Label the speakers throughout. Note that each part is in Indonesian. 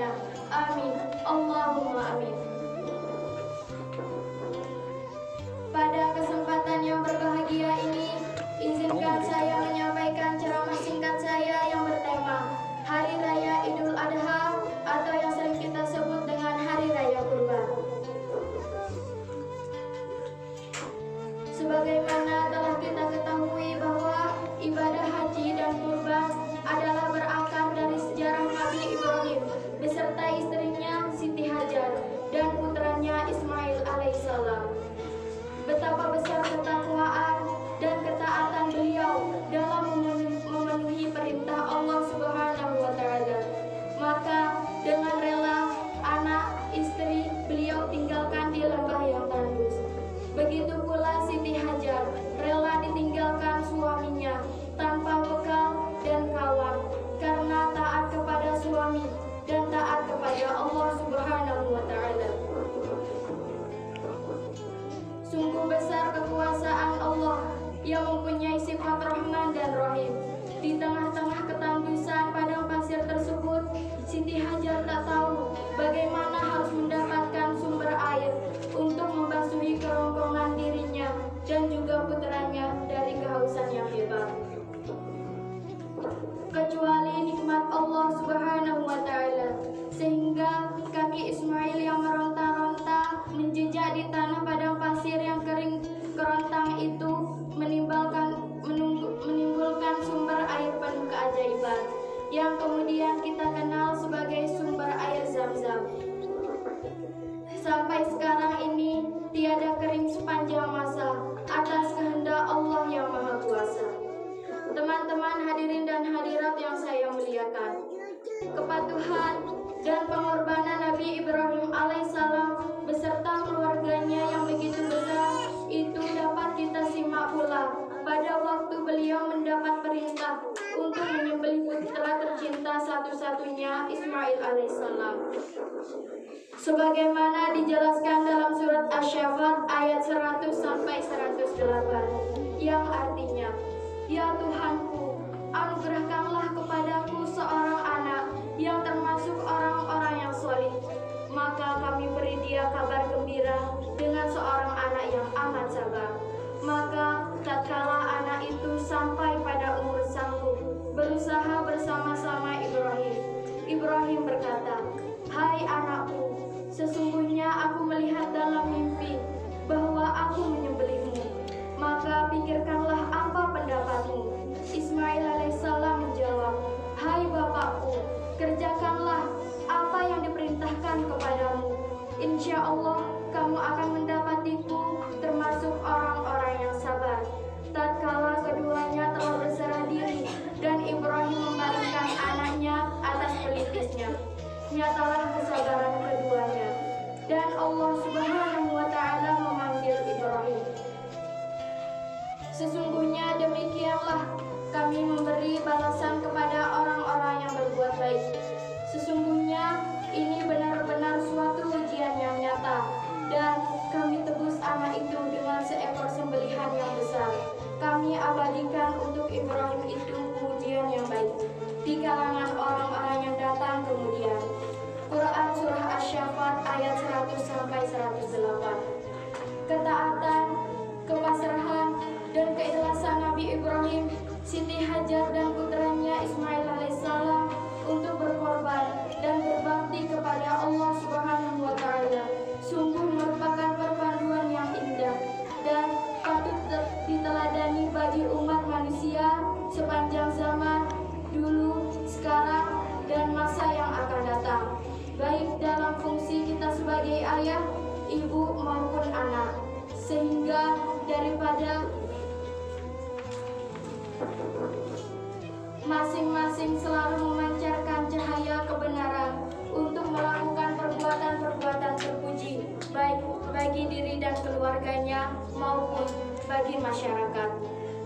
Speaker 1: kepadanya. Amin. Allahumma amin. Pada kesempatan yang berbahagia ini, izinkan saya menyampaikan ceramah singkat saya yang bertema Hari Raya Idul Adha atau yang sering kita sebut dengan Hari Raya Kurban. Sebagaimana telah kita ketahui bahwa ibadah haji dan kurban adalah berakar dari sejarah Nabi Ibrahim beserta istrinya Siti Hajar dan putranya Ismail alaihissalam. Betapa besar ketakwaan dan ketaatan beliau dalam memenuhi perintah Allah Subhanahu wa Ta'ala. Maka dengan rela anak istri beliau tinggalkan di lembah yang tandus. Begitu pula Siti Hajar rela ditinggalkan suaminya tanpa bekal dan kawan karena taat kepada suami dan taat kepada Allah Subhanahu wa Ta'ala. Sungguh besar kekuasaan Allah yang mempunyai sifat Rahman dan Rahim. Di tengah-tengah ketandusan padang pasir tersebut, Siti Hajar tak tahu bagaimana harus mendapatkan sumber air untuk membasuhi kerongkongan dirinya dan juga putranya dari kehausan yang hebat. Kecuali nikmat Allah Subhanahu wa Ta'ala, sehingga kaki Ismail yang meronta-ronta menjejak di tanah padang pasir yang kering kerontang itu menimbulkan sumber air penuh keajaiban yang kemudian kita kenal sebagai sumber air Zam-Zam. Sampai sekarang ini tiada kering sepanjang masa atas kehendak Allah yang Maha Kuasa. Teman-teman hadirin dan hadirat yang saya muliakan, kepatuhan dan pengorbanan Nabi Ibrahim alaihissalam beserta keluarganya yang begitu besar itu dapat kita simak pula pada waktu beliau mendapat perintah untuk menyembelih putra tercinta satu-satunya Ismail alaihissalam. Sebagaimana dijelaskan dalam surat Asy-Syaffat ayat 100 sampai 108 yang artinya, Ya Tuhanku, anugerahkanlah kepadaku seorang anak yang termasuk orang-orang yang soleh. Maka kami beri dia kabar gembira dengan seorang anak yang amat sabar. Maka tatkala anak itu sampai pada umur sanggup berusaha bersama-sama Ibrahim, Ibrahim berkata, Hai anakku, sesungguhnya aku melihat dalam mimpi bahwa aku menyembelihmu. Maka pikirkanlah apa pendapatmu. Ismail alaihissalam menjawab, Hai bapakku, kerjakanlah apa yang diperintahkan kepadamu. Insya Allah kamu akan mendapatiku termasuk orang-orang yang sabar. Tatkala keduanya telah berserah diri dan Ibrahim membaringkan anaknya atas pelipisnya, nyatalah kesabaran keduanya. Dan Allah Subhanahu wa Ta'ala memanggil Ibrahim. Sesungguhnya demikianlah kami memberi balasan kepada orang-orang yang berbuat baik. Sesungguhnya ini benar-benar suatu ujian yang nyata, dan kami tebus anak itu dengan seekor sembelihan yang besar. Kami abadikan untuk Ibrahim itu ujian yang baik di kalangan orang-orang yang datang kemudian. Quran Surah Asy-Syaffat ayat 100 sampai 108. Ketaatan, kepasrahan, dan keikhlasan Nabi Ibrahim, Siti Hajar dan putranya Ismail alaihissalam untuk berkorban dan berbakti kepada Allah Subhanahu wa Ta'ala sungguh merupakan perpaduan yang indah dan patut diteladani bagi umat manusia sepanjang zaman dulu, sekarang, dan masa yang akan datang, baik dalam fungsi kita sebagai ayah, ibu maupun anak, sehingga daripada masing-masing selalu memancarkan cahaya kebenaran untuk melakukan perbuatan-perbuatan terpuji, baik bagi diri dan keluarganya maupun bagi masyarakat.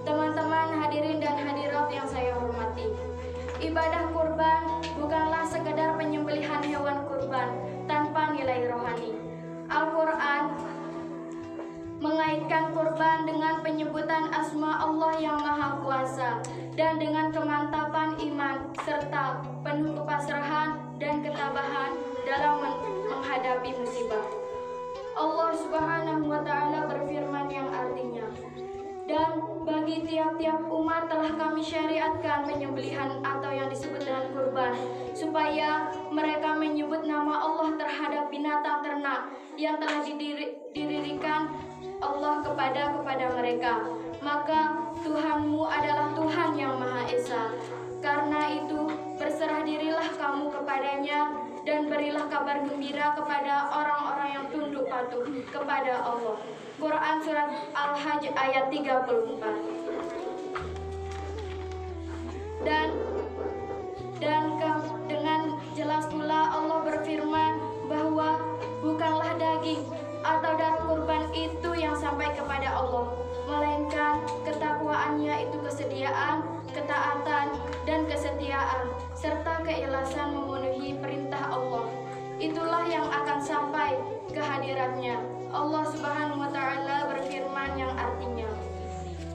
Speaker 1: Teman-teman hadirin dan hadirat yang saya hormati, ibadah kurban bukanlah sekedar penyembelihan hewan kurban tanpa nilai rohani. Al-Quran mengaitkan kurban dengan penyebutan asma Allah yang Maha Kuasa dan dengan kemantapan iman serta penuh kepasrahan dan ketabahan menghadapi musibah. Allah Subhanahu wa Ta'ala berfirman yang artinya, dan bagi tiap-tiap umat telah kami syariatkan penyembelihan atau yang disebut dengan kurban, supaya mereka menyebut nama Allah terhadap binatang ternak yang telah didirikan Allah kepada mereka. Maka Tuhanmu adalah Tuhan yang Maha Esa. Karena itu berserah dirilah kamu kepadanya dan berilah kabar gembira kepada orang-orang yang tunduk patuh kepada Allah. Quran Surat Al-Hajj ayat 34. Dengan jelas pula Allah berfirman bahwa bukanlah daging atau darah kurban itu yang sampai kepada Allah, melainkan ketakwaannya itu kesediaan, ketaatan, dan kesetiaan, serta keikhlasan memenuhi perintah Allah. Itulah yang akan sampai ke hadiratnya. Allah Subhanahu wa Ta'ala berfirman yang artinya,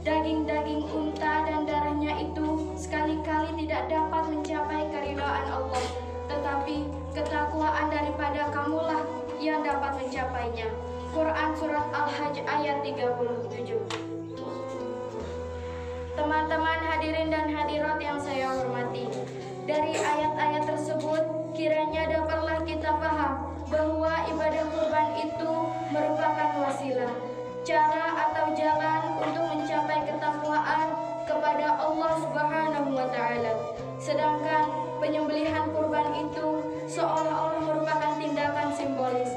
Speaker 1: daging-daging unta dan darahnya itu sekali-kali tidak dapat mencapai keridhaan Allah, tetapi ketakwaan daripada kamulah yang dapat mencapainya. Quran Surat Al-Hajj ayat 37. Teman-teman hadirin dan hadirat yang saya hormati, dari ayat-ayat tersebut kiranya dapatlah kita paham bahwa ibadah kurban itu merupakan wasilah, cara atau jalan untuk mencapai ketakwaan kepada Allah Subhanahu wa Ta'ala. Sedangkan penyembelihan kurban itu seolah-olah merupakan tindakan simbolis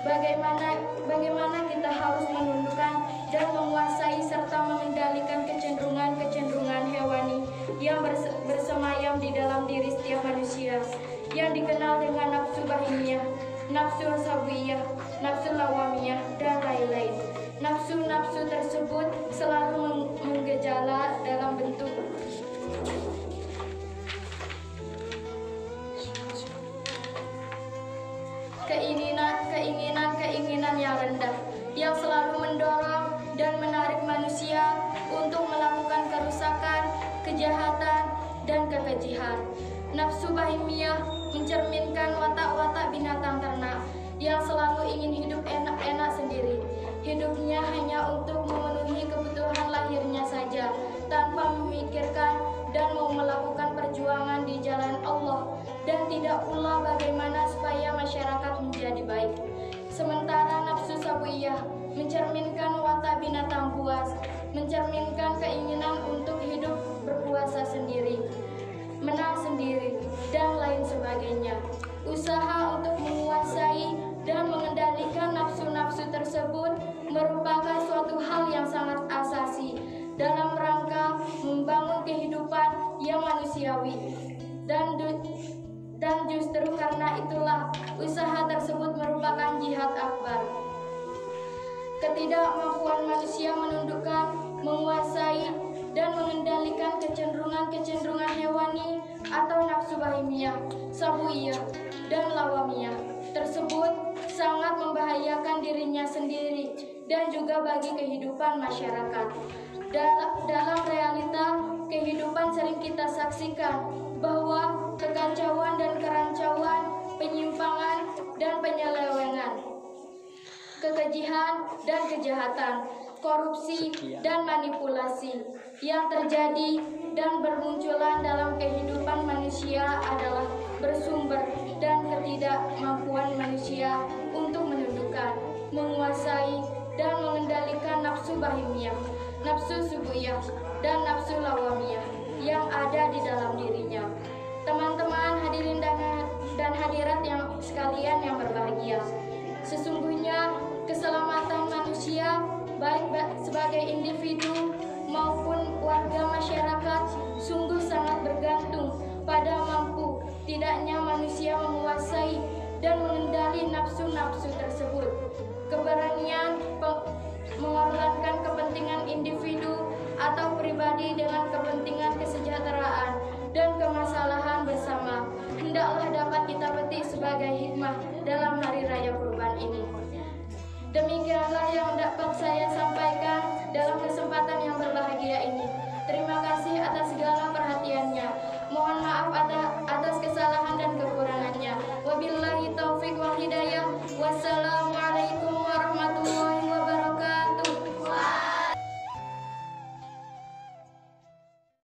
Speaker 1: bagaimana kita harus menundukkan dan menguasai serta mengendalikan kecenderungan hewani yang bersemayam di dalam diri setiap manusia, yang dikenal dengan nafsu bahimiyah, nafsu asabiyah, nafsu lawamiyah, dan lain-lain. Nafsu-nafsu tersebut selalu menggejala dalam bentuk keinginan yang rendah, yang selalu mendorong dan menarik manusia untuk melakukan kerusakan, kejahatan, dan kekejian. Nafsu bahimiyah mencerminkan watak-watak binatang ternak yang selalu ingin hidup enak-enak sendiri. Hidupnya hanya untuk memenuhi kebutuhan lahirnya saja, tanpa memikirkan dan mau melakukan perjuangan di jalan Allah, dan tidak pula bagaimana supaya masyarakat menjadi baik. Sementara nafsu sawiyah mencerminkan watak binatang buas, mencerminkan keinginan untuk hidup berkuasa sendiri, menang sendiri, dan lain sebagainya. Usaha untuk menguasai dan mengendalikan nafsu-nafsu tersebut merupakan suatu hal yang sangat asasi dalam rangka membangun kehidupan yang manusiawi. Dan justru karena itulah usaha tersebut merupakan jihad akbar. Ketidakmampuan manusia menundukkan, menguasai, dan mengendalikan kecenderungan hewani atau nafsu bahimiyah, sabuiyah, dan lawamiyah tersebut sangat membahayakan dirinya sendiri dan juga bagi kehidupan masyarakat. Dalam realita kehidupan sering kita saksikan bahwa kekacauan dan kerancauan, penyimpangan dan penyelewengan, kekejian dan kejahatan, korupsi dan manipulasi yang terjadi dan bermunculan dalam kehidupan manusia adalah bersumber dan ketidakmampuan manusia untuk menundukkan, menguasai, dan mengendalikan nafsu bahimiyah, nafsu subuyah, dan nafsu lawamiyah yang ada di dalam dirinya. Teman-teman hadirin dan hadirat yang sekalian yang berbahagia, sesungguhnya keselamatan manusia baik sebagai individu maupun warga masyarakat sungguh sangat bergantung pada mampu tidaknya manusia menguasai dan mengendali nafsu-nafsu tersebut. Keberanian mengorbankan kepentingan individu atau pribadi dengan kepentingan kesejahteraan dan kemasalahan bersama hendaklah dapat kita petik sebagai hikmah dalam hari raya kurban ini. Demikianlah yang dapat saya sampaikan dalam kesempatan yang berbahagia ini. Terima kasih atas segala perhatiannya. Mohon maaf atas kesalahan dan kekurangannya.